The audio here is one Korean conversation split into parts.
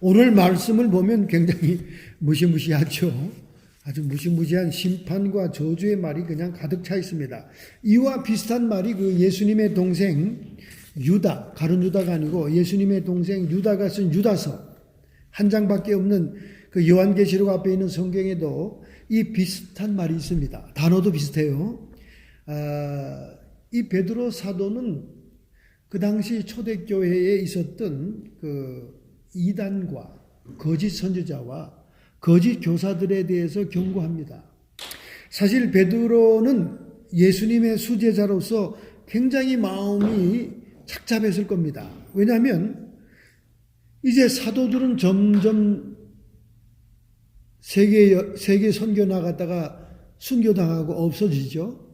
오늘 말씀을 보면 굉장히 무시무시하죠. 아주 무시무시한 심판과 저주의 말이 그냥 가득 차 있습니다. 이와 비슷한 말이 그 예수님의 동생 유다, 가룟 유다가 아니고 예수님의 동생 유다가 쓴 유다서 한 장밖에 없는 그 요한계시록 앞에 있는 성경에도 이 비슷한 말이 있습니다. 단어도 비슷해요. 이 베드로 사도는 그 당시 초대교회에 있었던 그 이단과 거짓 선지자와 거짓 교사들에 대해서 경고합니다. 사실 베드로는 예수님의 수제자로서 굉장히 마음이 착잡했을 겁니다. 왜냐하면 이제 사도들은 점점 세계 선교 나갔다가 순교당하고 없어지죠.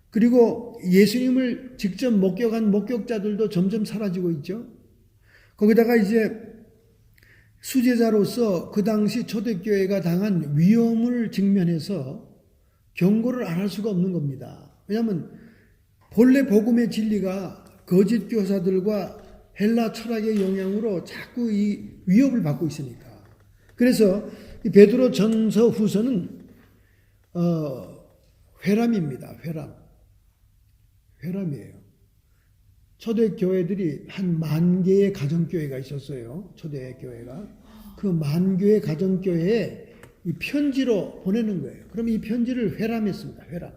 그리고 예수님을 직접 목격한 목격자들도 점점 사라지고 있죠. 거기다가 이제 수제자로서 그 당시 초대교회가 당한 위험을 직면해서 경고를 안 할 수가 없는 겁니다. 왜냐하면 본래 복음의 진리가 거짓 교사들과 헬라 철학의 영향으로 자꾸 이 위협을 받고 있으니까. 그래서 이 베드로 전서 후서는 회람입니다. 회람이에요. 초대교회들이 한 10,000개의 가정교회가 있었어요. 초대교회가. 그 10,000개의 가정교회에 이 편지로 보내는 거예요. 그럼 이 편지를 회람했습니다. 회람.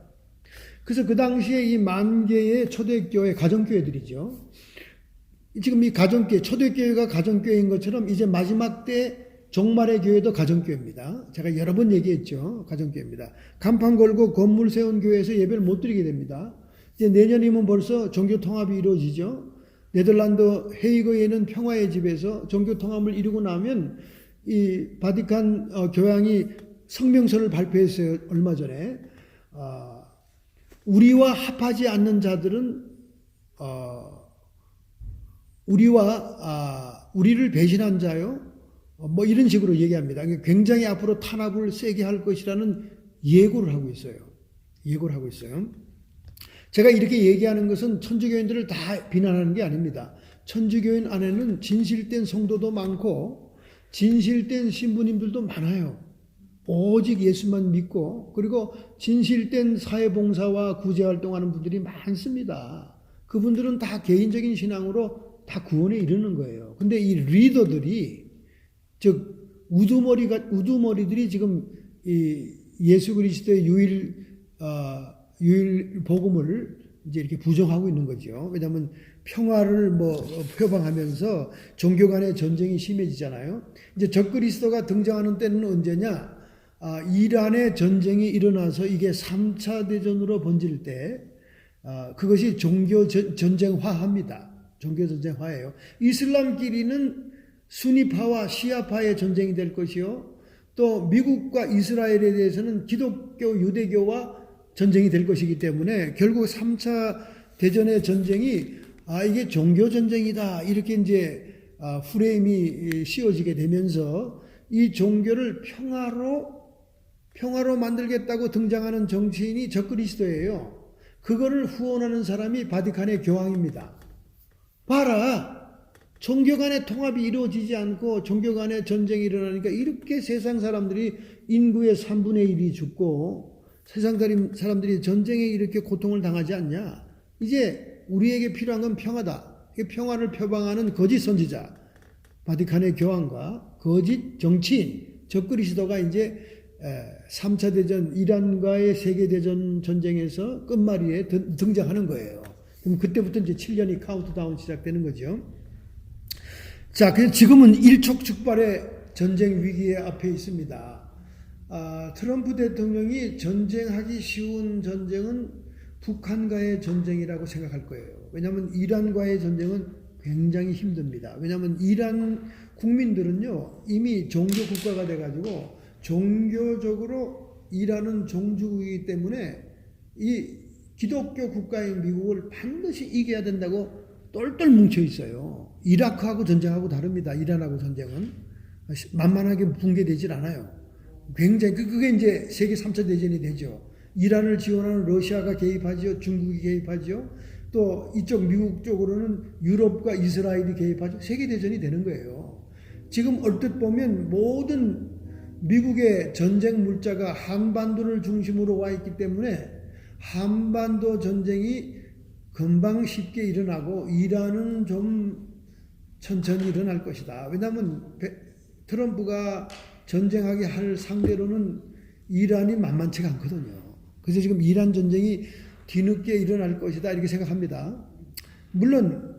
그래서 그 당시에 이 10,000개의 초대교회, 가정교회들이죠. 지금 이 가정교회, 초대교회가 가정교회인 것처럼 이제 마지막 때 종말의 교회도 가정교회입니다. 제가 여러 번 얘기했죠. 가정교회입니다. 간판 걸고 건물 세운 교회에서 예배를 못 드리게 됩니다. 이제 내년이면 벌써 종교통합이 이루어지죠. 네덜란드 헤이거에 있는 평화의 집에서 종교통합을 이루고 나면 이 바티칸 교황이 성명서를 발표했어요. 얼마 전에. 우리와 합하지 않는 자들은 우리를 배신한 자요. 뭐 이런 식으로 얘기합니다. 굉장히 앞으로 탄압을 세게 할 것이라는 예고를 하고 있어요. 제가 이렇게 얘기하는 것은 천주교인들을 다 비난하는 게 아닙니다. 천주교인 안에는 진실된 성도도 많고 진실된 신부님들도 많아요. 오직 예수만 믿고 그리고 진실된 사회봉사와 구제활동하는 분들이 많습니다. 그분들은 다 개인적인 신앙으로 다 구원에 이르는 거예요. 근데 이 리더들이 즉 우두머리들이 지금 이 예수 그리스도의 유일 복음을 이제 이렇게 부정하고 있는 거죠. 왜냐하면 평화를 표방하면서 종교 간의 전쟁이 심해지잖아요. 이제 적그리스도가 등장하는 때는 언제냐? 이란의 전쟁이 일어나서 이게 3차 대전으로 번질 때 그것이 종교 전쟁화합니다. 종교 전쟁화예요. 이슬람끼리는 수니파와 시아파의 전쟁이 될 것이요. 또 미국과 이스라엘에 대해서는 기독교, 유대교와 전쟁이 될 것이기 때문에 결국 3차 대전의 전쟁이 이게 종교 전쟁이다 이렇게 이제 프레임이 씌워지게 되면서 이 종교를 평화로 만들겠다고 등장하는 정치인이 적그리스도예요. 그거를 후원하는 사람이 바티칸의 교황입니다. 봐라. 종교 간의 통합이 이루어지지 않고 종교 간의 전쟁이 일어나니까 이렇게 세상 사람들이 인구의 3분의 1이 죽고 세상 사람들이 전쟁에 이렇게 고통을 당하지 않냐. 이제 우리에게 필요한 건 평화다. 평화를 표방하는 거짓 선지자 바티칸의 교황과 거짓 정치인 적그리스도가 이제 3차 대전 이란과의 세계대전 전쟁에서 끝말이에 등장하는 거예요. 그럼 그때부터 이제 7년이 카운트다운 시작되는 거죠. 자, 그래서 지금은 일촉즉발의 전쟁 위기의 앞에 있습니다. 트럼프 대통령이 전쟁하기 쉬운 전쟁은 북한과의 전쟁이라고 생각할 거예요. 왜냐하면 이란과의 전쟁은 굉장히 힘듭니다. 왜냐하면 이란 국민들은요 이미 종교 국가가 돼가지고 종교적으로 이란은 종주국이기 때문에 이 기독교 국가인 미국을 반드시 이겨야 된다고 똘똘 뭉쳐 있어요. 이라크하고 전쟁하고 다릅니다. 이란하고 전쟁은 만만하게 붕괴되질 않아요. 굉장히 그게 이제 세계 3차 대전이 되죠. 이란을 지원하는 러시아가 개입하죠. 중국이 개입하죠. 또 이쪽 미국 쪽으로는 유럽과 이스라엘이 개입하죠. 세계 대전이 되는 거예요. 지금 얼핏 보면 모든 미국의 전쟁 물자가 한반도를 중심으로 와 있기 때문에 한반도 전쟁이 금방 쉽게 일어나고 이란은 좀 천천히 일어날 것이다. 왜냐하면 트럼프가 전쟁하게 할 상대로는 이란이 만만치가 않거든요. 그래서 지금 이란 전쟁이 뒤늦게 일어날 것이다 이렇게 생각합니다. 물론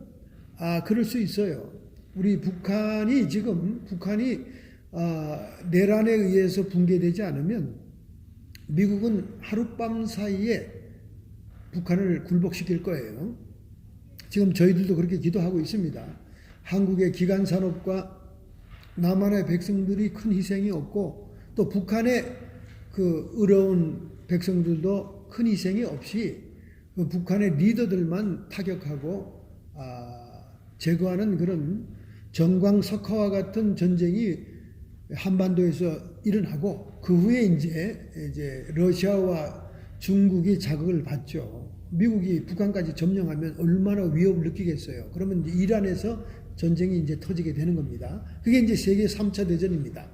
그럴 수 있어요. 우리 북한이 내란에 의해서 붕괴되지 않으면 미국은 하룻밤 사이에 북한을 굴복시킬 거예요. 지금 저희들도 그렇게 기도하고 있습니다. 한국의 기간 산업과 남한의 백성들이 큰 희생이 없고 또 북한의 그 의로운 백성들도 큰 희생이 없이 그 북한의 리더들만 타격하고 제거하는 그런 정광석화와 같은 전쟁이 한반도에서 일어나고 그 후에 이제 러시아와 중국이 자극을 받죠. 미국이 북한까지 점령하면 얼마나 위협을 느끼겠어요. 그러면 이제 이란에서 전쟁이 이제 터지게 되는 겁니다. 그게 이제 세계 3차 대전입니다.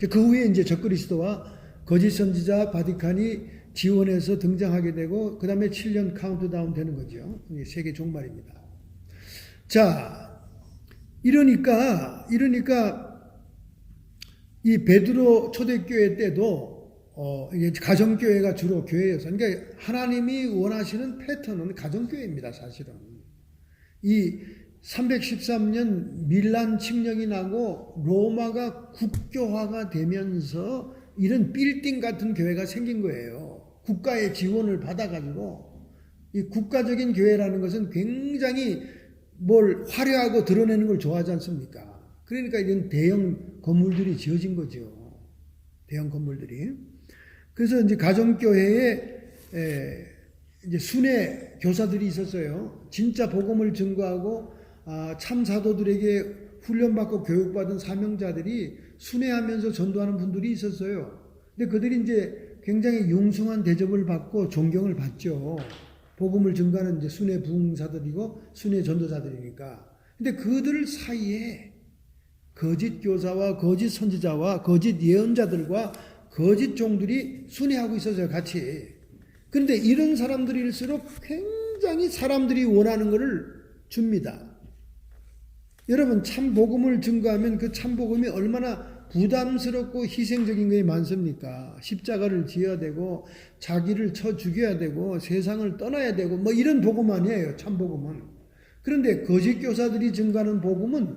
그 후에 이제 적그리스도와 거짓 선지자 바티칸이 지원해서 등장하게 되고 그 다음에 7년 카운트다운 되는 거죠. 세계 종말입니다. 자, 이러니까 이 베드로 초대교회 때도 이게 가정교회가 주로 교회여서 그러니까 하나님이 원하시는 패턴은 가정교회입니다. 사실은 이 313년 밀란 칙령이 나고 로마가 국교화가 되면서 이런 빌딩 같은 교회가 생긴 거예요. 국가의 지원을 받아가지고 이 국가적인 교회라는 것은 굉장히 뭘 화려하고 드러내는 걸 좋아하지 않습니까? 그러니까 이런 대형 건물들이 지어진 거죠. 대형 건물들이. 그래서 이제 가정교회에 이제 순회 교사들이 있었어요. 진짜 복음을 증거하고 참 사도들에게 훈련받고 교육받은 사명자들이 순회하면서 전도하는 분들이 있었어요. 근데 그들이 이제 굉장히 융숭한 대접을 받고 존경을 받죠. 복음을 증거하는 이제 순회 부흥사들이고 순회 전도자들이니까. 근데 그들 사이에 거짓 교사와 거짓 선지자와 거짓 예언자들과 거짓 종들이 순회하고 있었어요, 같이. 그런데 이런 사람들일수록 굉장히 사람들이 원하는 것을 줍니다. 여러분, 참 복음을 증거하면 그 참 복음이 얼마나 부담스럽고 희생적인 것이 많습니까? 십자가를 지어야 되고 자기를 쳐 죽여야 되고 세상을 떠나야 되고 뭐 이런 복음 아니에요, 참 복음은. 그런데 거짓 교사들이 증거하는 복음은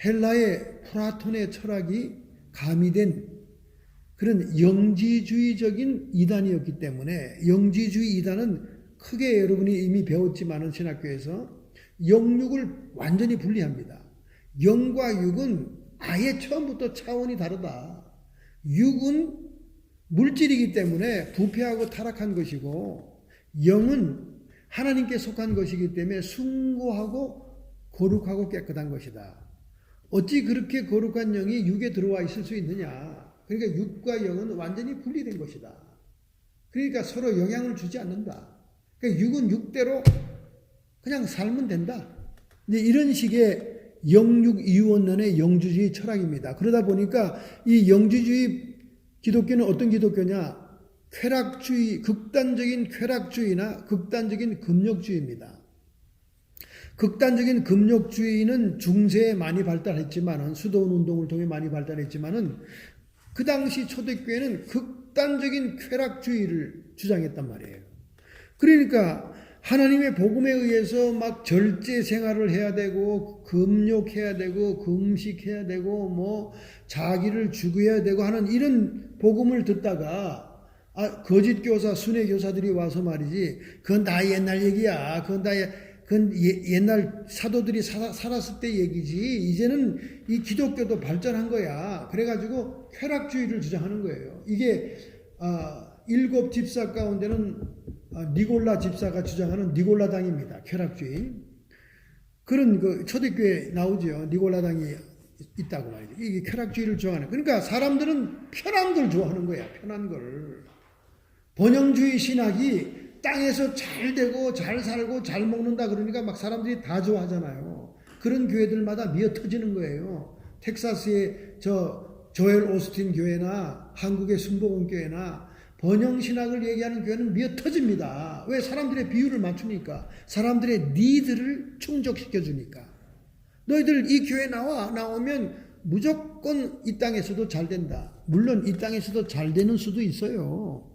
헬라의 플라톤의 철학이 가미된 그런 영지주의적인 이단이었기 때문에, 영지주의 이단은 크게 여러분이 이미 배웠지만은 신학교에서 영육을 완전히 분리합니다. 영과 육은 아예 처음부터 차원이 다르다. 육은 물질이기 때문에 부패하고 타락한 것이고 영은 하나님께 속한 것이기 때문에 숭고하고 거룩하고 깨끗한 것이다. 어찌 그렇게 거룩한 영이 육에 들어와 있을 수 있느냐. 그러니까 육과 영은 완전히 분리된 것이다. 그러니까 서로 영향을 주지 않는다. 그러니까 육은 육대로 그냥 살면 된다. 이제 이런 식의 영육이원론의 영주주의 철학입니다. 그러다 보니까 이 영주주의 기독교는 어떤 기독교냐? 쾌락주의, 극단적인 쾌락주의나 극단적인 금욕주의입니다. 극단적인 금욕주의는 중세에 많이 발달했지만은, 수도원 운동을 통해 많이 발달했지만은, 그 당시 초대교회는 극단적인 쾌락주의를 주장했단 말이에요. 그러니까 하나님의 복음에 의해서 막 절제 생활을 해야 되고 금욕해야 되고 금식해야 되고 뭐 자기를 죽여야 되고 하는 이런 복음을 듣다가 거짓 교사, 순회 교사들이 와서 말이지, 그건 다 옛날 얘기야. 그건 옛날 사도들이 살았을 때 얘기지. 이제는 이 기독교도 발전한 거야. 그래가지고 쾌락주의를 주장하는 거예요. 이게 7 집사 가운데는 니골라 집사가 주장하는 니골라당입니다. 쾌락주의. 그런 그 초대교회에 나오죠. 니골라당이 있다고 말이죠. 이게 쾌락주의를 좋아하는. 그러니까 사람들은 편한 걸 좋아하는 거야. 편한 걸. 번영주의 신학이 땅에서 잘 되고 잘 살고 잘 먹는다 그러니까 막 사람들이 다 좋아하잖아요. 그런 교회들마다 미어 터지는 거예요. 텍사스의 조엘 오스틴 교회나 한국의 순복음 교회나 번영신학을 얘기하는 교회는 미어 터집니다. 왜? 사람들의 비율을 맞추니까. 사람들의 니드를 충족시켜 주니까. 너희들 이 교회 나오면 무조건 이 땅에서도 잘 된다. 물론 이 땅에서도 잘 되는 수도 있어요.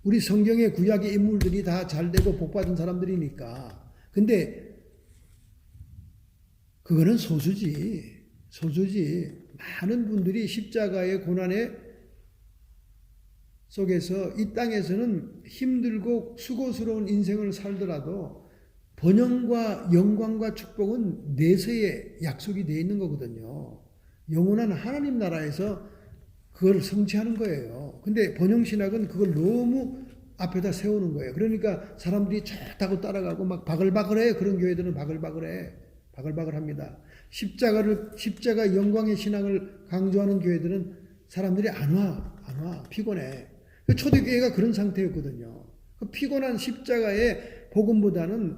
우리 성경의 구약의 인물들이 다 잘 되고 복받은 사람들이니까. 근데 그거는 소수지. 많은 분들이 십자가의 고난의 속에서 이 땅에서는 힘들고 수고스러운 인생을 살더라도 번영과 영광과 축복은 내세에 약속이 되어 있는 거거든요. 영원한 하나님 나라에서 그걸 성취하는 거예요. 근데 번영신학은 그걸 너무 앞에다 세우는 거예요. 그러니까 사람들이 좋다고 따라가고 막 바글바글해. 그런 교회들은 바글바글합니다. 십자가 영광의 신앙을 강조하는 교회들은 사람들이 안 와. 피곤해. 초대교회가 그런 상태였거든요. 피곤한 십자가의 복음보다는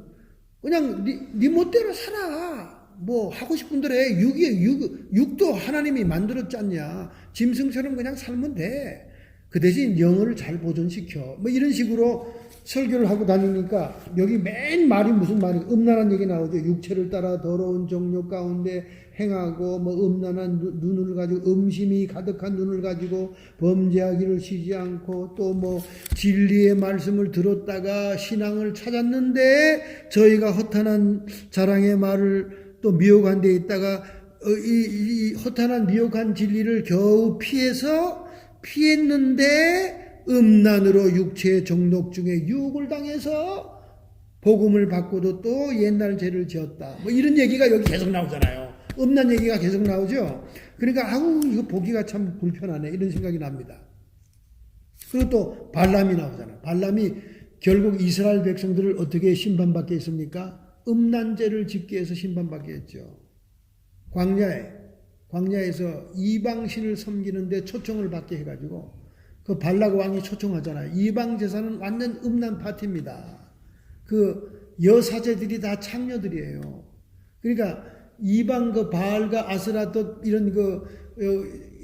그냥 네 멋대로 살아. 뭐 하고 싶은 대로 해. 육도 하나님이 만들었지 않냐. 짐승처럼 그냥 살면 돼. 그 대신 영혼을 잘 보존시켜. 뭐 이런 식으로 설교를 하고 다니니까 여기 맨 말이 무슨 말이 음란한 얘기 나오죠. 육체를 따라 더러운 종료 가운데 행하고 뭐 음란한 눈을 가지고 음심이 가득한 눈을 가지고 범죄하기를 쉬지 않고 또 뭐 진리의 말씀을 들었다가 신앙을 찾았는데 저희가 허탄한 자랑의 말을 또 미혹한 데 있다가 이 허탄한 미혹한 진리를 겨우 피했는데 음란으로 육체의 종록 중에 유혹을 당해서 복음을 받고도 또 옛날 죄를 지었다. 뭐 이런 얘기가 여기 계속 나오잖아요. 음란 얘기가 계속 나오죠. 그러니까 이거 보기가 참 불편하네 이런 생각이 납니다. 그리고 또 발람이 나오잖아요. 발람이 결국 이스라엘 백성들을 어떻게 심판받게 했습니까? 음란죄를 짓게 해서 심판받게 했죠. 광야에서 이방신을 섬기는데 초청을 받게 해가지고 그 발락 왕이 초청하잖아요. 이방 제사는 완전 음란 파티입니다. 그 여사제들이 다 창녀들이에요. 그러니까 이방 그 바알과 아스라토 이런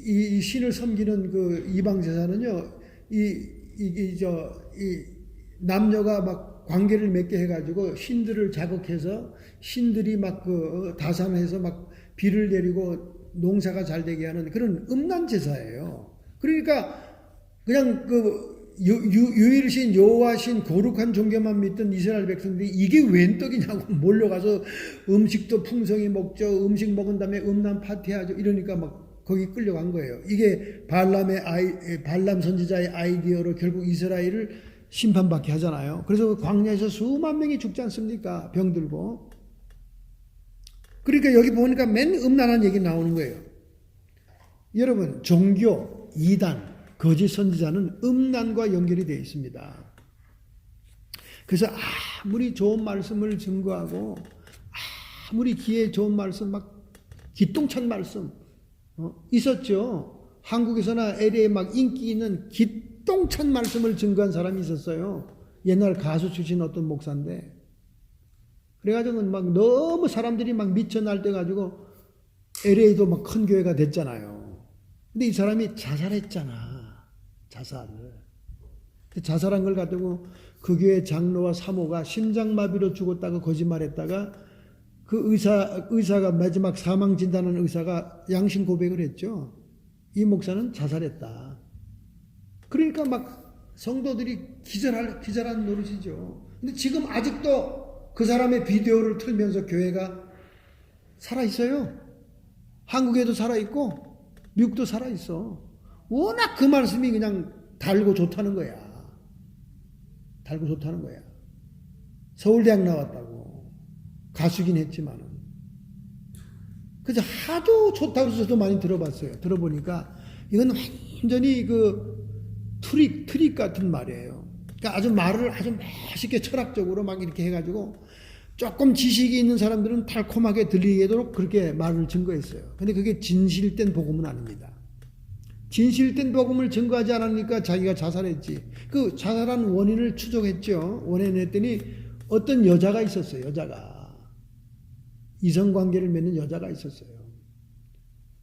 이 신을 섬기는 그 이방 제사는요. 이 남녀가 막 관계를 맺게 해가지고 신들을 자극해서 신들이 막 다산해서 막 비를 내리고 농사가 잘 되게 하는 그런 음란 제사예요. 그러니까 그냥 유일신 여호와신 거룩한 종교만 믿던 이스라엘 백성들이 이게 웬 떡이냐고 몰려가서 음식도 풍성히 먹죠. 음식 먹은 다음에 음란 파티하죠. 이러니까 막 거기 끌려간 거예요. 이게 발람 선지자의 아이디어로 결국 이스라엘을 심판받게 하잖아요. 그래서 광야에서 수만 명이 죽지 않습니까? 병들고. 그러니까 여기 보니까 맨 음란한 얘기 나오는 거예요. 여러분, 종교, 이단, 거짓 선지자는 음란과 연결이 되어 있습니다. 그래서 아무리 좋은 말씀을 증거하고 아무리 귀에 좋은 말씀 막 기똥찬 말씀 있었죠. 한국에서나 LA에 막 인기 있는 기똥찬 말씀을 증거한 사람이 있었어요. 옛날 가수 출신 어떤 목사인데 그래가지고 막 너무 사람들이 막 미쳐 날뛰어가지고 LA도 막 큰 교회가 됐잖아요. 근데 이 사람이 자살했잖아. 자살한 걸 가지고 그 교회 장로와 사모가 심장마비로 죽었다고 거짓말했다가 그 의사가 마지막 사망 진단하는 의사가 양심 고백을 했죠. 이 목사는 자살했다. 그러니까 막 성도들이 기절한 노릇이죠. 근데 지금 아직도 그 사람의 비디오를 틀면서 교회가 살아있어요. 한국에도 살아있고 미국도 살아있어. 워낙 그 말씀이 그냥 달고 좋다는 거야. 서울대학 나왔다고. 가수긴 했지만은. 그래서 하도 좋다고 해서 저도 많이 들어봤어요. 들어보니까 이건 완전히 트릭 같은 말이에요. 그러니까 아주 말을 아주 멋있게 철학적으로 막 이렇게 해가지고 조금 지식이 있는 사람들은 달콤하게 들리도록 그렇게 말을 증거했어요. 근데 그게 진실된 복음은 아닙니다. 진실된 복음을 증거하지 않으니까 자기가 자살했지. 그 자살한 원인을 추적했죠. 원인했더니 어떤 여자가 있었어요. 이성관계를 맺는 여자가 있었어요.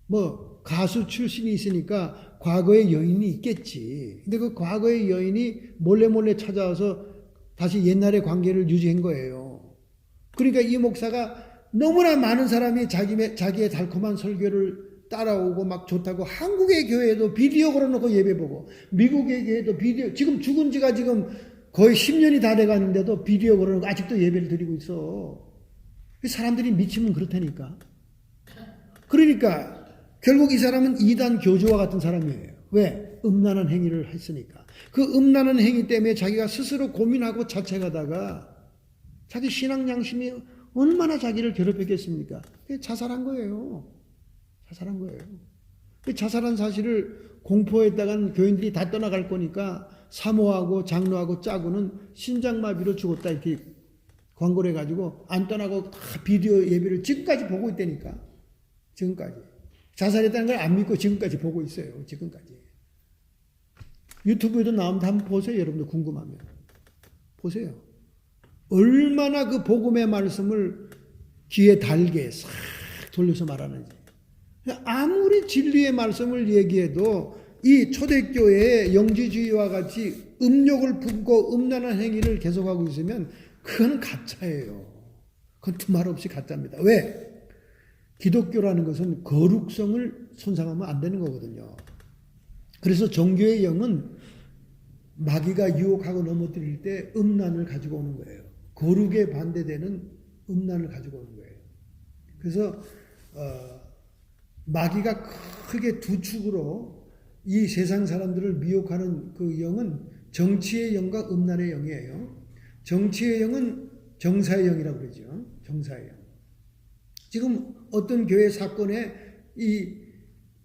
뭐 가수 출신이 있으니까 과거의 여인이 있겠지. 근데 그 과거의 여인이 몰래 찾아와서 다시 옛날의 관계를 유지한 거예요. 그러니까 이 목사가 너무나 많은 사람이 자기의 달콤한 설교를 따라오고 막 좋다고, 한국의 교회에도 비디오 걸어놓고 예배 보고, 미국의 교회도 비디오, 지금 죽은 지가 지금 거의 10년이 다 돼가는데도 비디오 걸어놓고 아직도 예배를 드리고 있어. 사람들이 미치면 그렇다니까. 그러니까 결국 이 사람은 이단 교주와 같은 사람이에요. 왜? 음란한 행위를 했으니까. 그 음란한 행위 때문에 자기가 스스로 고민하고 자책하다가 자기 신앙 양심이 얼마나 자기를 괴롭혔겠습니까? 자살한 거예요. 자살한 거예요. 자살한 사실을 공포했다간 교인들이 다 떠나갈 거니까 사모하고 장로하고 짜고는 신장마비로 죽었다 이렇게 광고를 해가지고 안 떠나고 비디오 예배를 지금까지 보고 있다니까. 지금까지. 자살했다는 걸 안 믿고 지금까지 보고 있어요. 지금까지. 유튜브에도 나오면 한번 보세요. 여러분들 궁금하면. 보세요. 얼마나 그 복음의 말씀을 귀에 달게 싹 돌려서 말하는지. 아무리 진리의 말씀을 얘기해도 이 초대교회의 영지주의와 같이 음욕을 품고 음란한 행위를 계속하고 있으면 그건 가짜예요. 그건 두말 없이 가짜입니다. 왜? 기독교라는 것은 거룩성을 손상하면 안 되는 거거든요. 그래서 종교의 영은 마귀가 유혹하고 넘어뜨릴 때 음란을 가지고 오는 거예요. 거룩에 반대되는 음란을 가지고 오는 거예요. 그래서 마귀가 크게 두 축으로 이 세상 사람들을 미혹하는 그 영은 정치의 영과 음란의 영이에요. 정치의 영은 정사의 영이라고 그러죠. 정사의 영. 지금 어떤 교회 사건에 이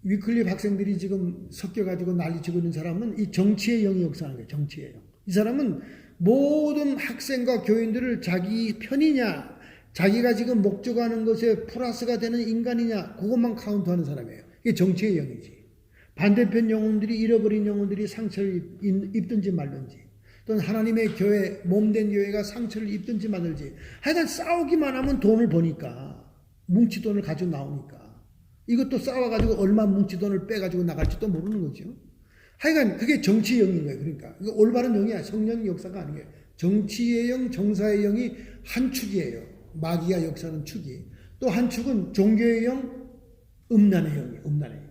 위클립 학생들이 지금 섞여가지고 난리치고 있는 사람은 이 정치의 영이 역사하는 거예요. 정치의 영. 이 사람은 모든 학생과 교인들을 자기 편이냐, 자기가 지금 목적하는 것에 플러스가 되는 인간이냐, 그것만 카운트하는 사람이에요. 이게 정치의 영이지. 반대편 영혼들이, 잃어버린 영혼들이 상처를 입든지 말든지, 또는 하나님의 교회, 몸된 교회가 상처를 입든지 말든지, 하여간 싸우기만 하면 돈을 버니까, 뭉치돈을 가지고 나오니까, 이것도 싸워가지고 얼마 뭉치돈을 빼가지고 나갈지도 모르는 거죠. 하여간 그게 정치의 영인 거예요. 그러니까 이거 올바른 영이야. 성령 역사가 아니에요. 정치의 영, 정사의 영이 한 축이에요. 마귀가 역사하는 축이. 또 한 축은 종교의 영, 음란의 영이에요. 음란의 영.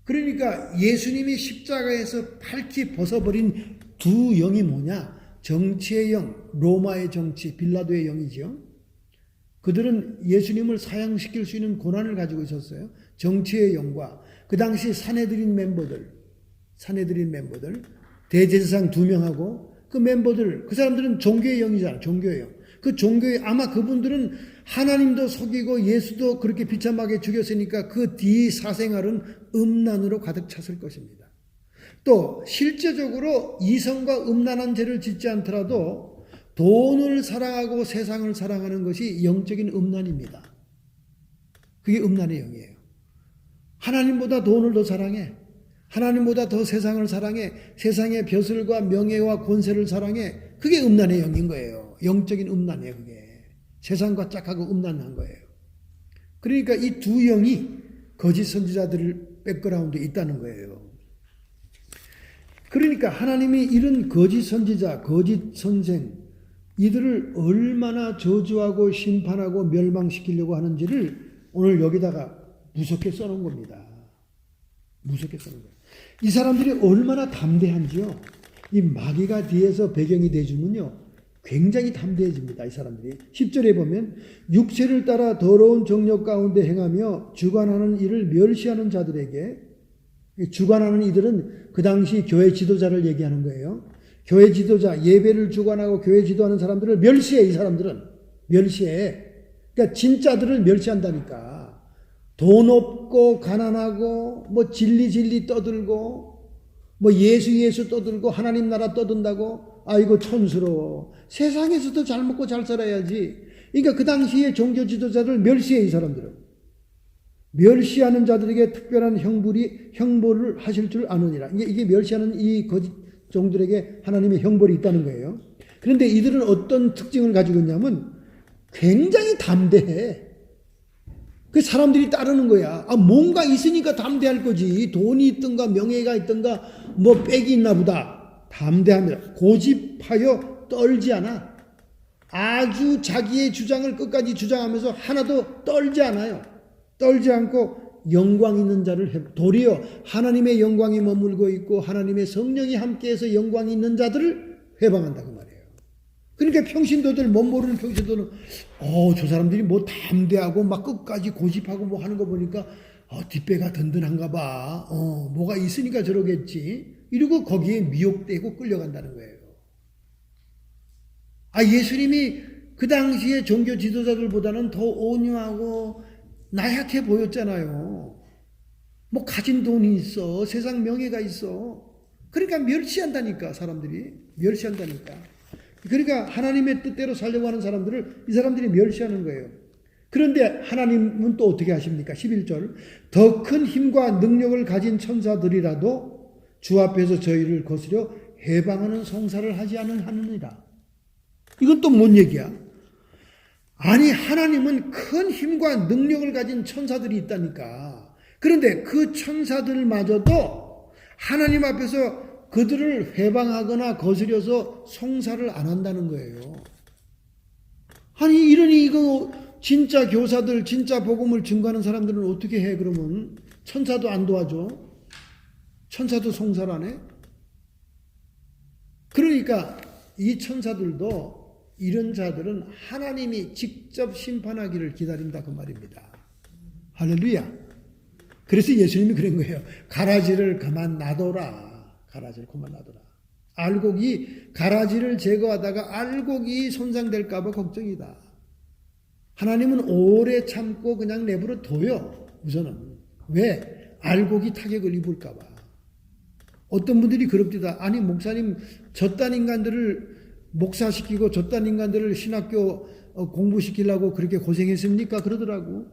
그러니까 예수님이 십자가에서 밝히 벗어버린 두 영이 뭐냐? 정치의 영, 로마의 정치, 빌라도의 영이죠. 그들은 예수님을 사형시킬 수 있는 권한을 가지고 있었어요. 정치의 영과 그 당시 산헤드린 멤버들, 대제사장 2명하고 그 멤버들, 그 사람들은 종교의 영이잖아. 종교의 영. 그 종교의, 아마 그분들은 하나님도 속이고 예수도 그렇게 비참하게 죽였으니까 그 뒤 사생활은 음란으로 가득 찼을 것입니다. 또 실제적으로 이성과 음란한 죄를 짓지 않더라도 돈을 사랑하고 세상을 사랑하는 것이 영적인 음란입니다. 그게 음란의 영이에요. 하나님보다 돈을 더 사랑해. 하나님보다 더 세상을 사랑해. 세상의 벼슬과 명예와 권세를 사랑해. 그게 음란의 영인 거예요. 영적인 음란이에요. 그게. 세상과 짝하고 음란한 거예요. 그러니까 이 두 영이 거짓 선지자들 백그라운드에 있다는 거예요. 그러니까 하나님이 이런 거짓 선지자, 거짓 선생, 이들을 얼마나 저주하고 심판하고 멸망시키려고 하는지를 오늘 여기다가 무섭게 써놓은 겁니다. 무섭게 써놓은 거예요. 이 사람들이 얼마나 담대한지요. 이 마귀가 뒤에서 배경이 돼주면요, 굉장히 담대해집니다. 이 사람들이. 10절에 보면 육체를 따라 더러운 정욕 가운데 행하며 주관하는 이를 멸시하는 자들에게, 주관하는 이들은 그 당시 교회 지도자를 얘기하는 거예요. 교회 지도자, 예배를 주관하고 교회 지도하는 사람들을 멸시해. 이 사람들은 멸시해. 그러니까 진짜들을 멸시한다니까. 돈 없고 가난하고 뭐 진리 떠들고 뭐 예수 떠들고 하나님 나라 떠든다고, 아이고 천스러워. 세상에서도 잘 먹고 잘 살아야지. 그러니까 그 당시에 종교 지도자를 멸시해. 이 사람들은 멸시하는 자들에게 특별한 형벌을 하실 줄 아느니라. 이게 멸시하는 이 거짓 종들에게 하나님의 형벌이 있다는 거예요. 그런데 이들은 어떤 특징을 가지고 있냐면 굉장히 담대해. 그 사람들이 따르는 거야. 뭔가 있으니까 담대할 거지. 돈이 있든가 명예가 있든가 뭐 빽이 있나 보다. 담대합니다. 고집하여 떨지 않아. 아주 자기의 주장을 끝까지 주장하면서 하나도 떨지 않아요. 떨지 않고 영광 있는 자를 도리어 하나님의 영광이 머물고 있고 하나님의 성령이 함께해서 영광이 있는 자들을 회방한다 그 말이에요. 그러니까 평신도들 못 모르는 평신도는 저 사람들이 뭐 담대하고 막 끝까지 고집하고 뭐 하는 거 보니까 뒷배가 든든한가 봐. 뭐가 있으니까 저러겠지. 이러고 거기에 미혹되고 끌려간다는 거예요. 예수님이 그 당시에 종교 지도자들보다는 더 온유하고 나약해 보였잖아요. 뭐 가진 돈이 있어. 세상 명예가 있어. 그러니까 멸시한다니까 사람들이. 멸시한다니까. 그러니까 하나님의 뜻대로 살려고 하는 사람들을 이 사람들이 멸시하는 거예요. 그런데 하나님은 또 어떻게 하십니까? 11절 더 큰 힘과 능력을 가진 천사들이라도 주 앞에서 저희를 거스려 해방하는 송사를 하지 않으느니라. 이건 또 뭔 얘기야? 아니 하나님은 큰 힘과 능력을 가진 천사들이 있다니까. 그런데 그 천사들마저도 하나님 앞에서 그들을 회방하거나 거스려서 송사를 안 한다는 거예요. 아니 이러니 이거 진짜 교사들 진짜 복음을 증거하는 사람들은 어떻게 해? 그러면 천사도 안 도와줘? 천사도 송사를 안 해? 그러니까 이 천사들도 이런 자들은 하나님이 직접 심판하기를 기다린다 그 말입니다. 할렐루야. 그래서 예수님이 그런 거예요. 가라지를 그만 놔둬라. 가라지를 그만 놔둬라. 알곡이 가라지를 제거하다가 알곡이 손상될까 봐 걱정이다. 하나님은 오래 참고 그냥 내버려 둬요. 우선은. 왜? 알곡이 타격을 입을까 봐. 어떤 분들이 그럽니다. 아니 목사님 저딴 인간들을 목사시키고 저딴 인간들을 신학교 공부시키려고 그렇게 고생했습니까? 그러더라고.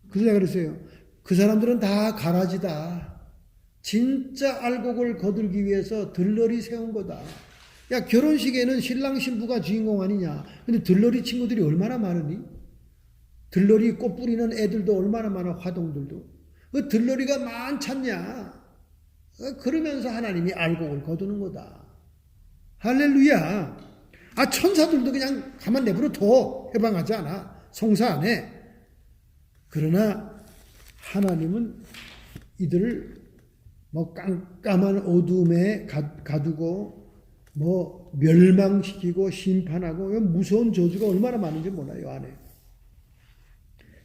그래서 내가 그랬어요. 그 사람들은 다 가라지다. 진짜 알곡을 거들기 위해서 들러리 세운 거다. 야 결혼식에는 신랑 신부가 주인공 아니냐. 근데 들러리 친구들이 얼마나 많으니? 들러리 꽃 뿌리는 애들도 얼마나 많아. 화동들도. 그 들러리가 많잖냐. 그러면서 하나님이 알곡을 거두는 거다. 할렐루야. 천사들도 그냥 가만 내버려 둬. 해방하지 않아. 송사 안 해. 그러나 하나님은 이들을 뭐 깜깜한 어둠에 가두고 뭐 멸망시키고 심판하고 무서운 저주가 얼마나 많은지 몰라요 안에.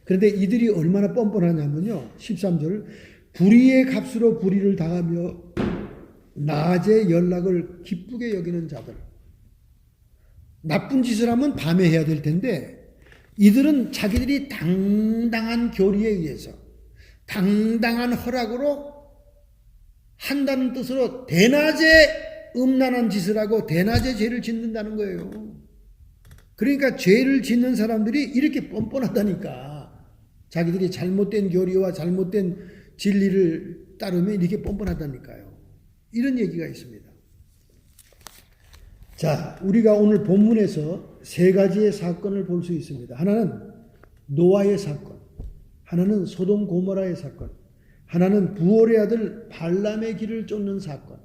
그런데 이들이 얼마나 뻔뻔하냐면요. 13절 불의의 값으로 불의를 당하며 낮에 연락을 기쁘게 여기는 자들. 나쁜 짓을 하면 밤에 해야 될 텐데 이들은 자기들이 당당한 교리에 의해서 당당한 허락으로 한다는 뜻으로 대낮에 음란한 짓을 하고 대낮에 죄를 짓는다는 거예요. 그러니까 죄를 짓는 사람들이 이렇게 뻔뻔하다니까. 자기들이 잘못된 교리와 잘못된 진리를 따르면 이렇게 뻔뻔하다니까요. 이런 얘기가 있습니다. 자, 우리가 오늘 본문에서 세 가지의 사건을 볼 수 있습니다. 하나는 노아의 사건, 하나는 소돔 고모라의 사건, 하나는 부올의 아들 발람의 길을 쫓는 사건.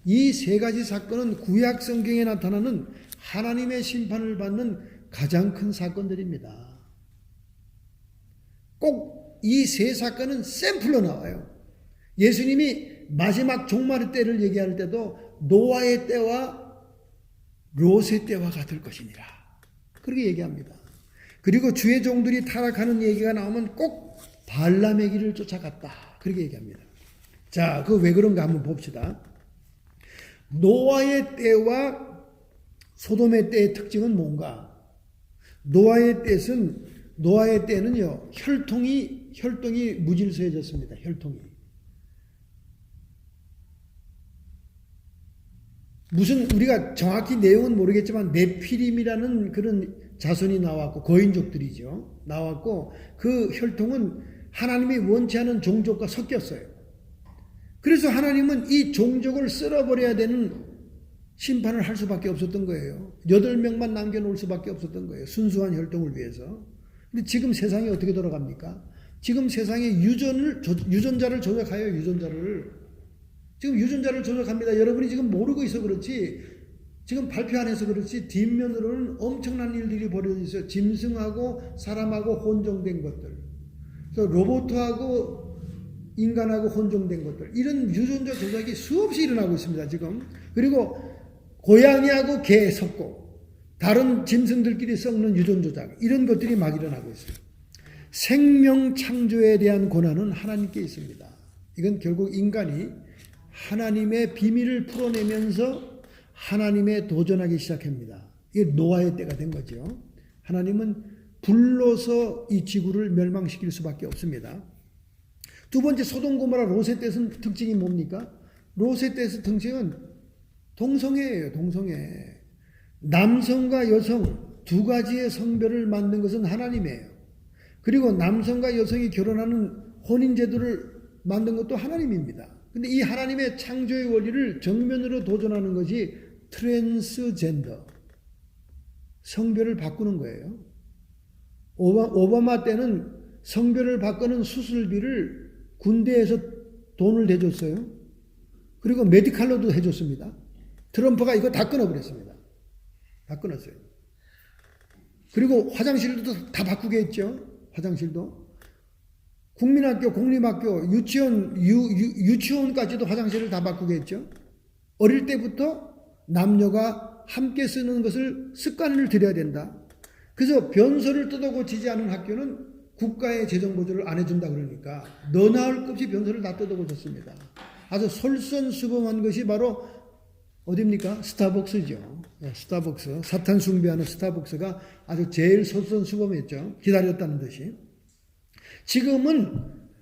이 세 가지 사건은 구약 성경에 나타나는 하나님의 심판을 받는 가장 큰 사건들입니다. 꼭 이 세 사건은 샘플로 나와요. 예수님이 마지막 종말의 때를 얘기할 때도 노아의 때와 롯의 때와 같을 것이니라. 그렇게 얘기합니다. 그리고 주의 종들이 타락하는 얘기가 나오면 꼭 발람의 길을 쫓아갔다. 그렇게 얘기합니다. 자, 그 왜 그런가 한번 봅시다. 노아의 때와 소돔의 때의 특징은 뭔가? 노아의 때는요, 혈통이 무질서해졌습니다. 혈통이. 무슨 우리가 정확히 내용은 모르겠지만 네피림이라는 그런 자손이 나왔고 거인족들이죠. 나왔고 그 혈통은 하나님이 원치 않은 종족과 섞였어요. 그래서 하나님은 이 종족을 쓸어버려야 되는 심판을 할 수밖에 없었던 거예요. 8명만 남겨놓을 수밖에 없었던 거예요. 순수한 혈통을 위해서. 근데 지금 세상이 어떻게 돌아갑니까? 지금 세상에 유전자를 조작해요. 유전자를. 지금 유전자를 조작합니다. 여러분이 지금 모르고 있어 그렇지, 지금 발표 안 해서 그렇지, 뒷면으로는 엄청난 일들이 벌어져 있어요. 짐승하고 사람하고 혼종된 것들, 그래서 로봇하고 인간하고 혼종된 것들, 이런 유전자 조작이 수없이 일어나고 있습니다. 지금. 그리고 고양이하고 개 섞고 다른 짐승들끼리 섞는 유전 조작, 이런 것들이 막 일어나고 있어요. 생명 창조에 대한 권한은 하나님께 있습니다. 이건 결국 인간이 하나님의 비밀을 풀어내면서 하나님에 도전하기 시작합니다. 이게 노아의 때가 된 거죠. 하나님은 불로서 이 지구를 멸망시킬 수밖에 없습니다. 두 번째, 소돔 고모라 롯의 특징이 뭡니까? 롯의 특징은 동성애예요. 동성애. 남성과 여성 두 가지의 성별을 만든 것은 하나님이에요. 그리고 남성과 여성이 결혼하는 혼인제도를 만든 것도 하나님입니다. 근데 이 하나님의 창조의 원리를 정면으로 도전하는 것이 트랜스젠더, 성별을 바꾸는 거예요. 오바마 때는 성별을 바꾸는 수술비를 군대에서 돈을 대줬어요. 그리고 메디칼로도 해줬습니다. 트럼프가 이거 다 끊어버렸습니다. 다 끊었어요. 그리고 화장실도 다 바꾸게 했죠. 화장실도. 국민학교, 공립학교, 유치원까지도 화장실을 다 바꾸게 했죠. 어릴 때부터 남녀가 함께 쓰는 것을 습관을 들여야 된다. 그래서 변소를 뜯어 고치지 않은 학교는 국가의 재정 보조를 안 해준다 그러니까 너나 할 것 없이 변소를 다 뜯어 고쳤습니다. 아주 솔선수범한 것이 바로 어디입니까? 스타벅스죠. 스타벅스. 사탄 숭배하는 스타벅스가 아주 제일 솔선수범했죠. 기다렸다는 듯이. 지금은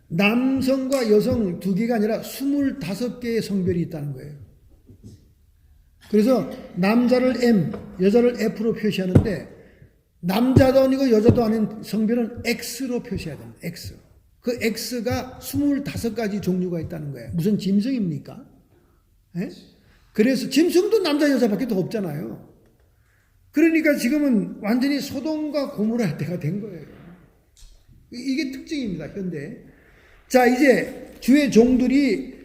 남성과 여성 두 개가 아니라 25개의 성별이 있다는 거예요. 그래서 남자를 M, 여자를 F로 표시하는데 남자도 아니고 여자도 아닌 성별은 X로 표시해야 됩니다. X. 그 X가 25가지 종류가 있다는 거예요. 무슨 짐승입니까? 예? 그래서 짐승도 남자 여자밖에 더 없잖아요. 그러니까 지금은 완전히 소돔과 고모라의 때가 된 거예요. 이게 특징입니다. 현대. 자, 이제 주의 종들이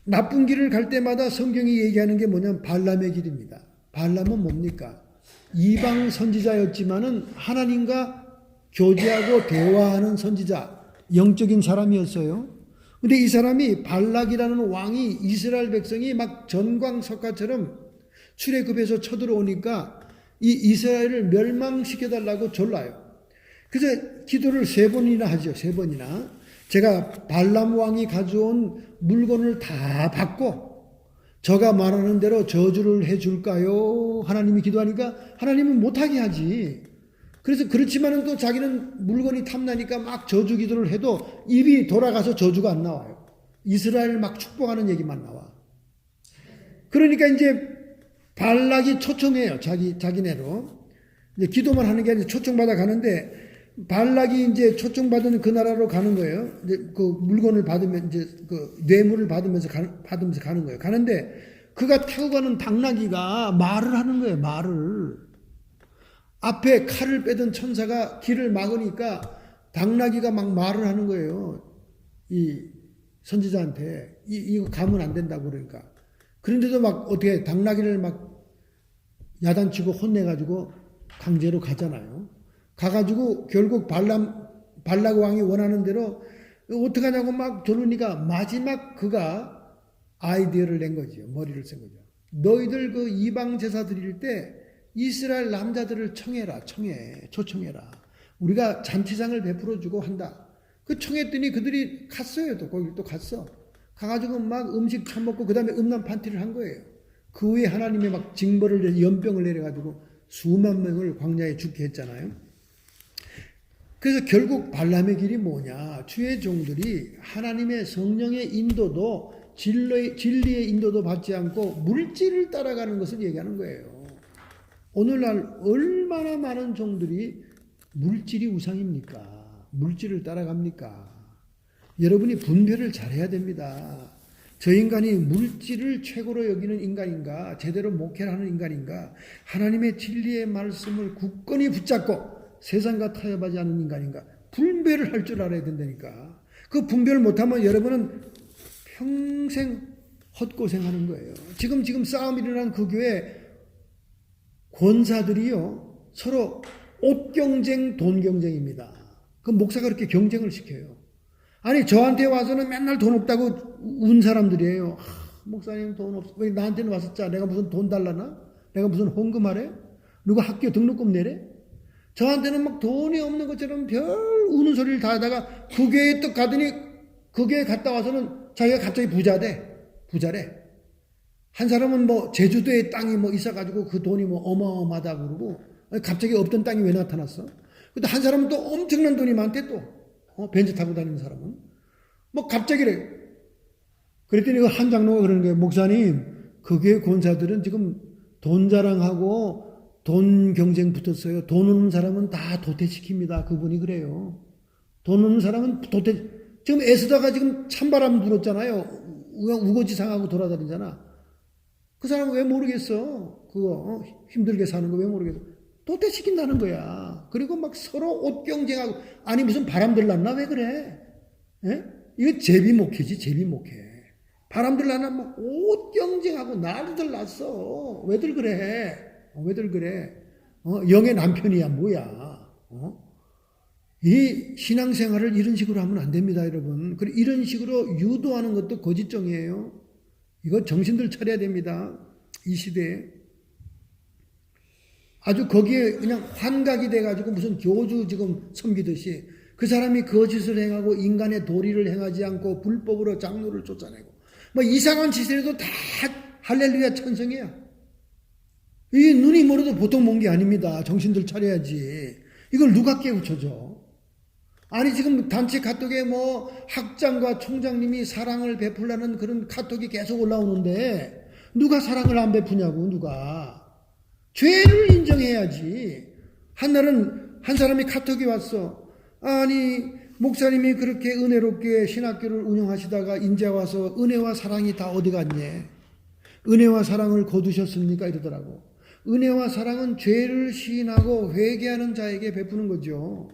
나쁜 길을 갈 때마다 성경이 얘기하는 게 뭐냐면 발람의 길입니다. 발람은 뭡니까? 이방 선지자였지만은 하나님과 교제하고 대화하는 선지자, 영적인 사람이었어요. 근데 이 사람이 발락이라는 왕이 이스라엘 백성이 막 전광석화처럼 출애굽해서 쳐들어오니까 이 이스라엘을 멸망시켜달라고 졸라요. 그래서 기도를 3번이나 하죠. 3번이나. 제가 발람 왕이 가져온 물건을 다 받고 저가 말하는 대로 저주를 해줄까요? 하나님이 기도하니까 하나님은 못하게 하지. 그래서 그렇지만은 또 자기는 물건이 탐나니까 막 저주 기도를 해도 입이 돌아가서 저주가 안 나와요. 이스라엘을 막 축복하는 얘기만 나와. 그러니까 이제 발락이 초청해요. 자기네로. 이제 기도만 하는 게 아니라 초청받아 가는데 발락이 이제 초청받은 그 나라로 가는 거예요. 이제 그 물건을 받으면 이제 그 뇌물을 받으면서 가는 거예요. 가는데 그가 타고 가는 당나귀가 말을 하는 거예요. 말을. 앞에 칼을 빼던 천사가 길을 막으니까 당나귀가 막 말을 하는 거예요. 이 선지자한테 이거 가면 안 된다고 그러니까. 그런데도 막 어떻게 당나귀를 막 야단치고 혼내가지고 강제로 가잖아요. 가가지고 결국 발락 왕이 원하는 대로 어떡하냐고 막 조르니까 마지막 그가 아이디어를 낸 거죠. 머리를 쓴 거죠. 너희들 그 이방 제사 드릴 때 이스라엘 남자들을 초청해라. 우리가 잔치상을 베풀어주고 한다. 그 청했더니 그들이 갔어요. 또 거기 또 갔어. 가가지고 막 음식 처먹고 그 다음에 음란 판티를 한 거예요. 그 후에 하나님이 막 징벌을 연병을 내려가지고 수만 명을 광야에 죽게 했잖아요. 그래서 결국 발람의 길이 뭐냐? 주의 종들이 하나님의 성령의 인도도 진리의 인도도 받지 않고 물질을 따라가는 것을 얘기하는 거예요. 오늘날 얼마나 많은 종들이 물질이 우상입니까? 물질을 따라갑니까? 여러분이 분별을 잘해야 됩니다. 저 인간이 물질을 최고로 여기는 인간인가? 제대로 목회를 하는 인간인가? 하나님의 진리의 말씀을 굳건히 붙잡고 세상과 타협하지 않는 인간인가? 분별을 할 줄 알아야 된다니까. 그 분별을 못하면 여러분은 평생 헛고생하는 거예요. 지금 싸움이 일어난 그 교회 권사들이요, 서로 옷 경쟁, 돈 경쟁입니다. 그 목사가 그렇게 경쟁을 시켜요. 아니, 저한테 와서는 맨날 돈 없다고 운 사람들이에요. 목사님 돈 없어. 왜 나한테는 왔었자? 내가 무슨 돈 달라나? 내가 무슨 헌금하래? 누가 학교 등록금 내래? 저한테는 막 돈이 없는 것처럼 별 우는 소리를 다 하다가 그 교회에 또 가더니 그 교회 갔다 와서는 자기가 갑자기 부자래. 한 사람은 뭐 제주도에 땅이 뭐 있어가지고 그 돈이 뭐 어마어마하다고 그러고 갑자기 없던 땅이 왜 나타났어? 근데 한 사람은 또 엄청난 돈이 많대 또. 벤츠 타고 다니는 사람은. 뭐 갑자기래. 그랬더니 그 한 장로가 그러는 거예요. 목사님, 그 교회 권사들은 지금 돈 자랑하고 돈 경쟁 붙었어요. 돈 없는 사람은 다 도태시킵니다. 그분이 그래요. 돈 없는 사람은 지금 애쓰다가 지금 찬바람 불었잖아요. 우거지상하고 돌아다니잖아. 그 사람은 왜 모르겠어? 그거 힘들게 사는 거 왜 모르겠어? 도태시킨다는 거야. 그리고 막 서로 옷 경쟁하고. 아니 무슨 바람들 났나? 왜 그래? 예? 이거 제비목회지, 제비목회. 바람들 나나 막 옷 경쟁하고 난리들 났어. 왜들 그래? 왜들 그래? 영의 남편이야 뭐야? 이 신앙생활을 이런 식으로 하면 안 됩니다, 여러분. 그리고 이런 식으로 유도하는 것도 거짓정이에요. 이거 정신들 차려야 됩니다. 이 시대에. 아주 거기에 그냥 환각이 돼가지고 무슨 교주 지금 섬기듯이 그 사람이 거짓을 행하고 인간의 도리를 행하지 않고 불법으로 장로를 쫓아내고 뭐 이상한 짓을 해도 다 할렐루야 찬성이야. 이 눈이 멀어도 보통 먼 게 아닙니다. 정신들 차려야지. 이걸 누가 깨우쳐줘? 아니 지금 단체 카톡에 뭐 학장과 총장님이 사랑을 베풀라는 그런 카톡이 계속 올라오는데 누가 사랑을 안 베푸냐고 누가. 죄를 인정해야지. 한날은 한 사람이 카톡이 왔어. 아니 목사님이 그렇게 은혜롭게 신학교를 운영하시다가 인제 와서 은혜와 사랑이 다 어디 갔냐. 은혜와 사랑을 거두셨습니까? 이러더라고. 은혜와 사랑은 죄를 시인하고 회개하는 자에게 베푸는 거죠.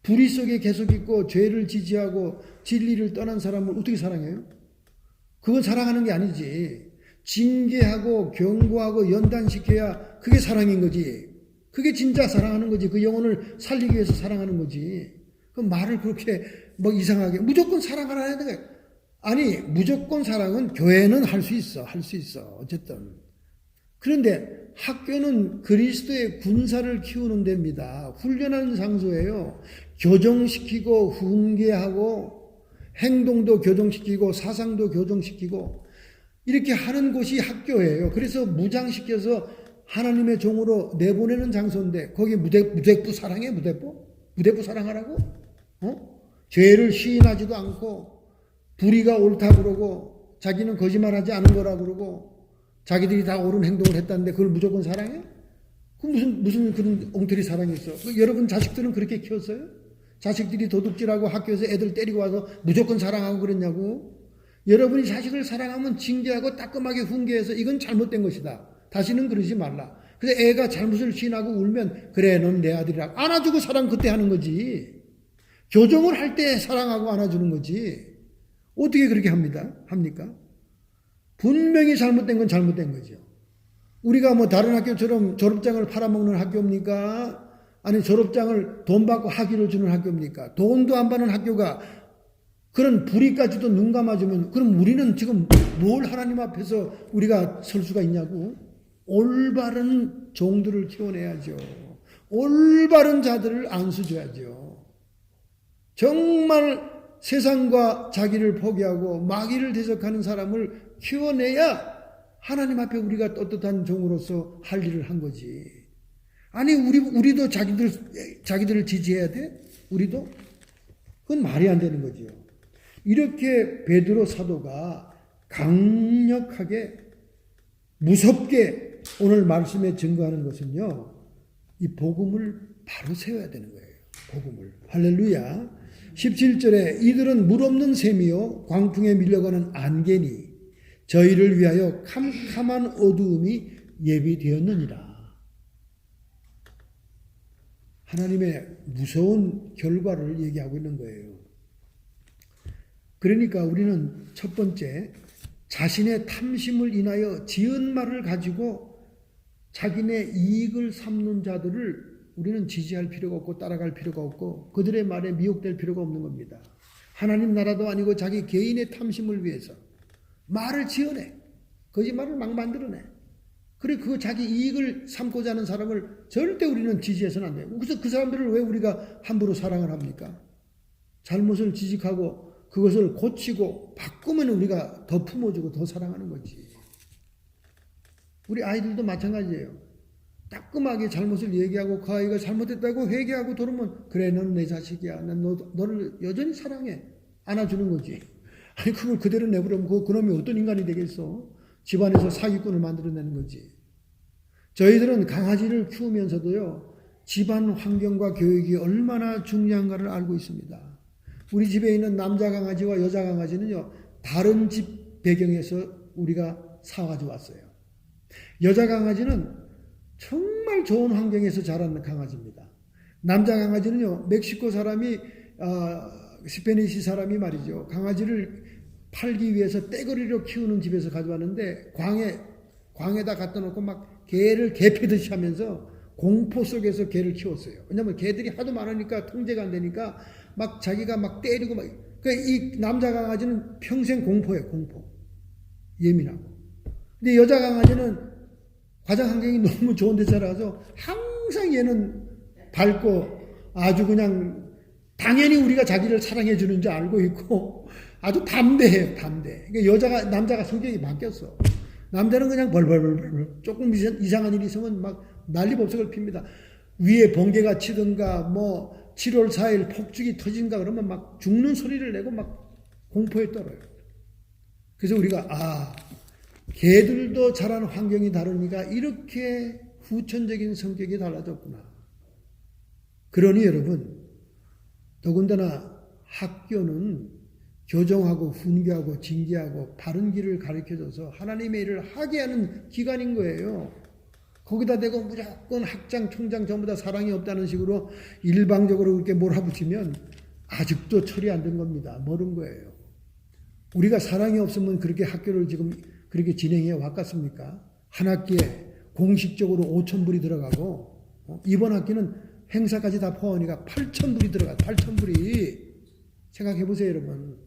불의 속에 계속 있고 죄를 지지하고 진리를 떠난 사람을 어떻게 사랑해요? 그건 사랑하는 게 아니지. 징계하고 경고하고 연단시켜야 그게 사랑인 거지. 그게 진짜 사랑하는 거지. 그 영혼을 살리기 위해서 사랑하는 거지. 그 말을 그렇게 뭐 이상하게 무조건 사랑하라 해야 돼. 아니 무조건 사랑은 교회는 할 수 있어. 할 수 있어. 어쨌든. 그런데 학교는 그리스도의 군사를 키우는 데입니다. 훈련하는 장소예요. 교정시키고 훈계하고 행동도 교정시키고 사상도 교정시키고 이렇게 하는 곳이 학교예요. 그래서 무장시켜서 하나님의 종으로 내보내는 장소인데 거기 무대부 사랑해? 무대부 사랑하라고? 죄를 시인하지도 않고 불의가 옳다 그러고 자기는 거짓말하지 않은 거라 그러고 자기들이 다 옳은 행동을 했다는데 그걸 무조건 사랑해? 그 무슨 그런 엉터리 사랑이 있어? 여러분 자식들은 그렇게 키웠어요? 자식들이 도둑질하고 학교에서 애들 때리고 와서 무조건 사랑하고 그랬냐고? 여러분이 자식을 사랑하면 징계하고 따끔하게 훈계해서 이건 잘못된 것이다. 다시는 그러지 말라. 그래서 애가 잘못을 시인하고 울면 그래 넌 내 아들이라고 안아주고 사랑 그때 하는 거지. 교정을 할 때 사랑하고 안아주는 거지. 어떻게 그렇게 합니까? 분명히 잘못된 건 잘못된 거죠. 우리가 뭐 다른 학교처럼 졸업장을 팔아먹는 학교입니까? 아니 졸업장을 돈 받고 학위를 주는 학교입니까? 돈도 안 받는 학교가 그런 불의까지도 눈 감아주면 그럼 우리는 지금 뭘 하나님 앞에서 우리가 설 수가 있냐고? 올바른 종들을 키워내야죠. 올바른 자들을 안수줘야죠. 정말 세상과 자기를 포기하고 마귀를 대적하는 사람을 키워내야 하나님 앞에 우리가 떳떳한 종으로서 할 일을 한 거지. 아니 우리도 자기들을 지지해야 돼? 우리도? 그건 말이 안 되는 거죠. 이렇게 베드로 사도가 강력하게 무섭게 오늘 말씀에 증거하는 것은요. 이 복음을 바로 세워야 되는 거예요. 복음을. 할렐루야. 17절에 이들은 물 없는 샘이요 광풍에 밀려가는 안개니 저희를 위하여 캄캄한 어두움이 예비되었느니라. 하나님의 무서운 결과를 얘기하고 있는 거예요. 그러니까 우리는 첫 번째, 자신의 탐심을 인하여 지은 말을 가지고 자기네 이익을 삼는 자들을 우리는 지지할 필요가 없고 따라갈 필요가 없고 그들의 말에 미혹될 필요가 없는 겁니다. 하나님 나라도 아니고 자기 개인의 탐심을 위해서 말을 지어내. 거짓말을 막 만들어내. 그래 그 자기 이익을 삼고자 하는 사람을 절대 우리는 지지해서는 안 돼요. 그래서 그 사람들을 왜 우리가 함부로 사랑을 합니까? 잘못을 지적하고 그것을 고치고 바꾸면 우리가 더 품어주고 더 사랑하는 거지. 우리 아이들도 마찬가지예요. 따끔하게 잘못을 얘기하고 그 아이가 잘못했다고 회개하고 돌으면 그래 넌 내 자식이야. 난 너를 여전히 사랑해. 안아주는 거지. 아니 그걸 그대로 내버리면 그놈이 어떤 인간이 되겠어. 집안에서 사기꾼을 만들어내는 거지. 저희들은 강아지를 키우면서도요. 집안 환경과 교육이 얼마나 중요한가를 알고 있습니다. 우리 집에 있는 남자 강아지와 여자 강아지는요. 다른 집 배경에서 우리가 사가지고 왔어요. 여자 강아지는 정말 좋은 환경에서 자란 강아지입니다. 남자 강아지는요. 멕시코 사람이 스페니시 사람이 말이죠. 강아지를 팔기 위해서 떼거리로 키우는 집에서 가져왔는데 광에다 갖다 놓고 막 개를 개 패듯이 하면서 공포 속에서 개를 키웠어요. 왜냐하면 개들이 하도 많으니까 통제가 안 되니까 막 자기가 막 때리고 막. 그러니까 이 남자 강아지는 평생 공포예요. 공포. 예민하고. 근데 여자 강아지는 가정 환경이 너무 좋은 데 자라서 항상 얘는 밝고 아주 그냥 당연히 우리가 자기를 사랑해 주는 줄 알고 있고 아주 담대해요. 담대. 그러니까 남자가 성격이 바뀌었어. 남자는 그냥 벌벌벌벌 조금 이상한 일이 있으면 막 난리법석을 핍니다. 위에 번개가 치든가 뭐 7월 4일 폭죽이 터진가 그러면 막 죽는 소리를 내고 막 공포에 떨어요. 그래서 우리가 개들도 자라는 환경이 다르니까 이렇게 후천적인 성격이 달라졌구나. 그러니 여러분 더군다나 학교는 교정하고 훈계하고 징계하고 바른 길을 가르쳐줘서 하나님의 일을 하게 하는 기관인 거예요. 거기다 대고 무조건 학장, 총장 전부 다 사랑이 없다는 식으로 일방적으로 그렇게 몰아붙이면 아직도 처리 안 된 겁니다. 모른 거예요. 우리가 사랑이 없으면 그렇게 학교를 지금 그렇게 진행해 왔겠습니까? 한 학기에 공식적으로 5,000불이 들어가고 이번 학기는 행사까지 다 포함하니까 8,000불이 들어가요. 8,000불이. 생각해 보세요, 여러분.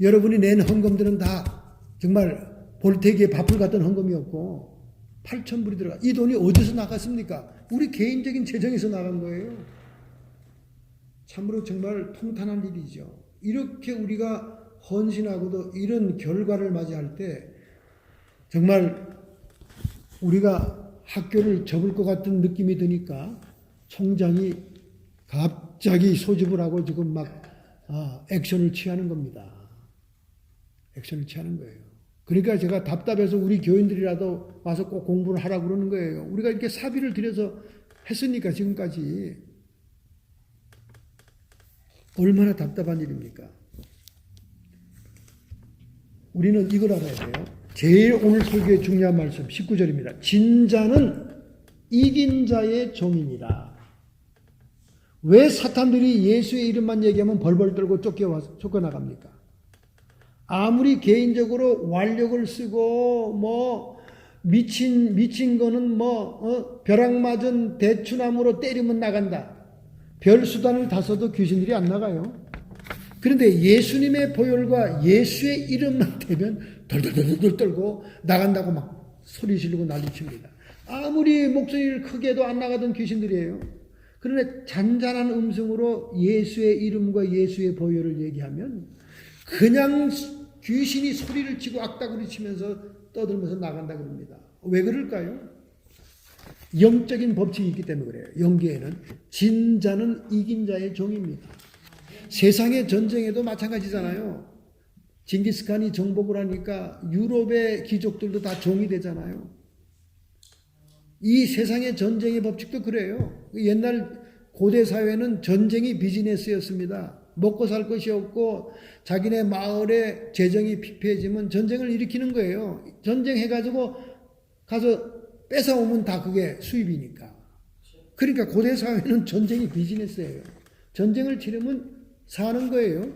여러분이 낸 헌금들은 다 정말 볼테기에 밥을 갖던 헌금이었고 8,000불이 들어가. 이 돈이 어디서 나갔습니까? 우리 개인적인 재정에서 나간 거예요. 참으로 정말 통탄한 일이죠. 이렇게 우리가 헌신하고도 이런 결과를 맞이할 때 정말 우리가 학교를 접을 것 같은 느낌이 드니까 총장이 갑자기 소집을 하고 지금 막 액션을 취하는 겁니다. 액션을 취하는 거예요. 그러니까 제가 답답해서 우리 교인들이라도 와서 꼭 공부를 하라고 그러는 거예요. 우리가 이렇게 사비를 들여서 했으니까 지금까지 얼마나 답답한 일입니까? 우리는 이걸 알아야 돼요. 제일 오늘 설교의 중요한 말씀 19절입니다. 진자는 이긴 자의 종이니라. 왜 사탄들이 예수의 이름만 얘기하면 벌벌 떨고 쫓겨나갑니까? 아무리 개인적으로 완력을 쓰고 미친 거는 벼락 맞은 대추나무로 때리면 나간다. 별 수단을 다 써도 귀신들이 안 나가요. 그런데 예수님의 보혈과 예수의 이름만 대면 덜덜덜덜 떨고 나간다고 막 소리 지르고 난리칩니다. 아무리 목소리를 크게 해도 안 나가던 귀신들이에요. 그런데 잔잔한 음성으로 예수의 이름과 예수의 보혈을 얘기하면 그냥 귀신이 소리를 치고 악다구리 치면서 떠들면서 나간다 그럽니다. 왜 그럴까요? 영적인 법칙이 있기 때문에 그래요. 영계에는 진자는 이긴 자의 종입니다. 세상의 전쟁에도 마찬가지잖아요. 징기스칸이 정복을 하니까 유럽의 귀족들도 다 종이 되잖아요. 이 세상의 전쟁의 법칙도 그래요. 옛날 고대 사회는 전쟁이 비즈니스였습니다. 먹고 살 것이 없고 자기네 마을에 재정이 피폐해지면 전쟁을 일으키는 거예요. 전쟁해가지고 가서 뺏어오면 다 그게 수입이니까. 그러니까 고대 사회는 전쟁이 비즈니스예요. 전쟁을 치르면 사는 거예요.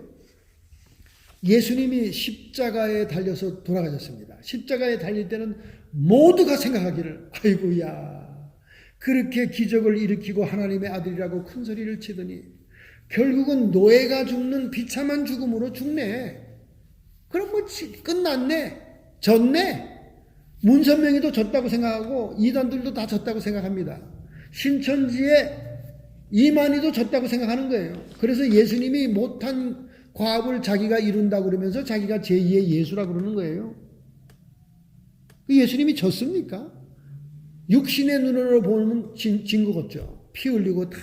예수님이 십자가에 달려서 돌아가셨습니다. 십자가에 달릴 때는 모두가 생각하기를 아이고야 그렇게 기적을 일으키고 하나님의 아들이라고 큰 소리를 치더니 결국은 노예가 죽는 비참한 죽음으로 죽네. 그럼 뭐 끝났네. 졌네. 문선명이도 졌다고 생각하고 이단들도 다 졌다고 생각합니다. 신천지의 이만희도 졌다고 생각하는 거예요. 그래서 예수님이 못한 과업을 자기가 이룬다고 그러면서 자기가 제2의 예수라고 그러는 거예요. 예수님이 졌습니까? 육신의 눈으로 보면 진 것 같죠. 피 흘리고 다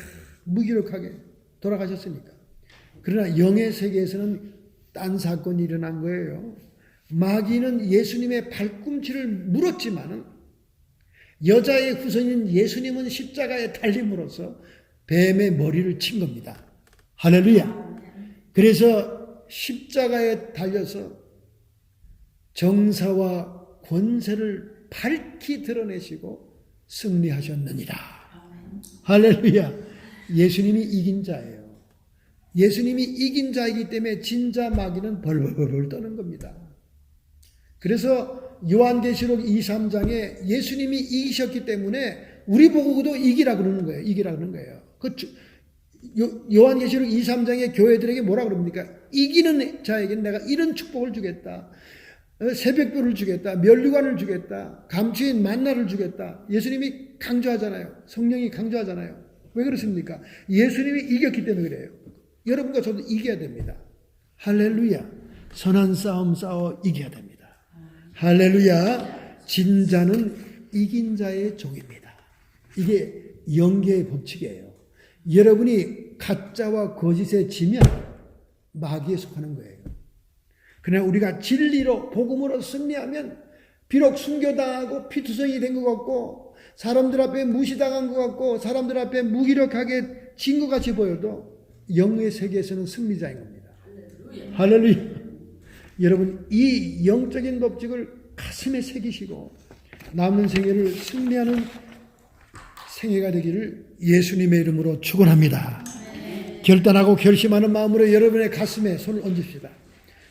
무기력하게 돌아가셨으니까. 그러나 영의 세계에서는 딴 사건이 일어난 거예요. 마귀는 예수님의 발꿈치를 물었지만은 여자의 후손인 예수님은 십자가에 달림으로써 뱀의 머리를 친 겁니다. 할렐루야. 그래서 십자가에 달려서 정사와 권세를 밝히 드러내시고 승리하셨느니라. 할렐루야. 예수님이 이긴 자예요. 예수님이 이긴 자이기 때문에 진자 마귀는 벌벌벌 떠는 겁니다. 그래서 요한계시록 2, 3장에 예수님이 이기셨기 때문에 우리 보고도 이기라 그러는 거예요. 이기라 그러는 거예요. 요한계시록 2, 3장의 교회들에게 뭐라 그럽니까? 이기는 자에게는 내가 이런 축복을 주겠다. 새벽별을 주겠다. 면류관을 주겠다. 감추인 만나를 주겠다. 예수님이 강조하잖아요. 성령이 강조하잖아요. 왜 그렇습니까? 예수님이 이겼기 때문에 그래요. 여러분과 저도 이겨야 됩니다. 할렐루야. 선한 싸움 싸워 이겨야 됩니다. 할렐루야. 진자는 이긴 자의 종입니다. 이게 영계의 법칙이에요. 여러분이 가짜와 거짓에 지면 마귀에 속하는 거예요. 그러나 우리가 진리로 복음으로 승리하면 비록 순교당하고 피투성이 된 것 같고 사람들 앞에 무시당한 것 같고 사람들 앞에 무기력하게 진 것 같이 보여도 영의 세계에서는 승리자인 겁니다. 할렐루야. 여러분 이 영적인 법칙을 가슴에 새기시고 남은 생애를 승리하는 생애가 되기를 예수님의 이름으로 축원합니다. 결단하고 결심하는 마음으로 여러분의 가슴에 손을 얹읍시다.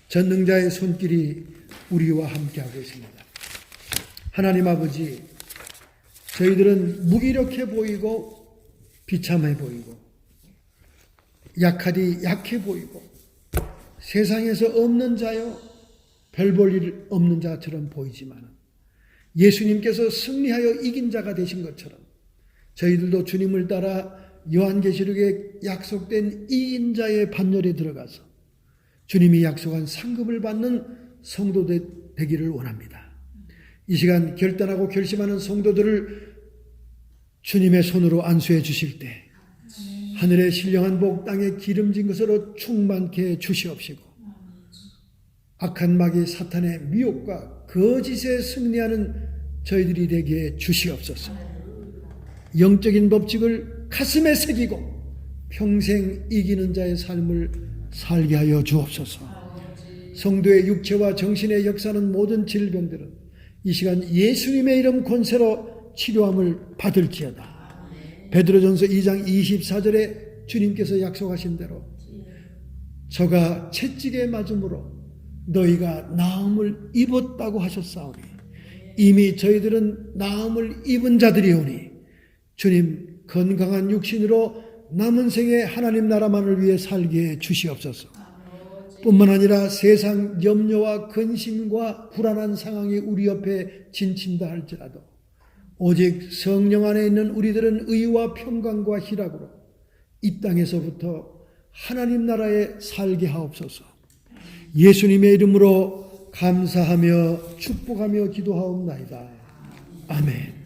전능자의 손길이 우리와 함께하고 있습니다. 하나님 아버지, 저희들은 무기력해 보이고 비참해 보이고 약하디 약해 보이고 세상에서 없는 자요 별 볼 일 없는 자처럼 보이지만 예수님께서 승리하여 이긴 자가 되신 것처럼 저희들도 주님을 따라 요한계시록에 약속된 이긴 자의 반열에 들어가서 주님이 약속한 상급을 받는 성도 되기를 원합니다. 이 시간 결단하고 결심하는 성도들을 주님의 손으로 안수해 주실 때 하늘의 신령한 복 땅에 기름진 것으로 충만케 주시옵시고 악한 마귀 사탄의 미혹과 거짓에 승리하는 저희들이 되게 주시옵소서. 영적인 법칙을 가슴에 새기고 평생 이기는 자의 삶을 살게 하여 주옵소서. 성도의 육체와 정신의 역사는 모든 질병들은 이 시간 예수님의 이름 권세로 치료함을 받을지어다. 베드로전서 2장 24절에 주님께서 약속하신 대로 저가 채찍에 맞음으로 너희가 나음을 입었다고 하셨사오니 이미 저희들은 나음을 입은 자들이오니 주님 건강한 육신으로 남은 생에 하나님 나라만을 위해 살게 주시옵소서. 뿐만 아니라 세상 염려와 근심과 불안한 상황이 우리 옆에 진친다 할지라도 오직 성령 안에 있는 우리들은 의와 평강과 희락으로 이 땅에서부터 하나님 나라에 살게 하옵소서. 예수님의 이름으로 감사하며 축복하며 기도하옵나이다. 아멘.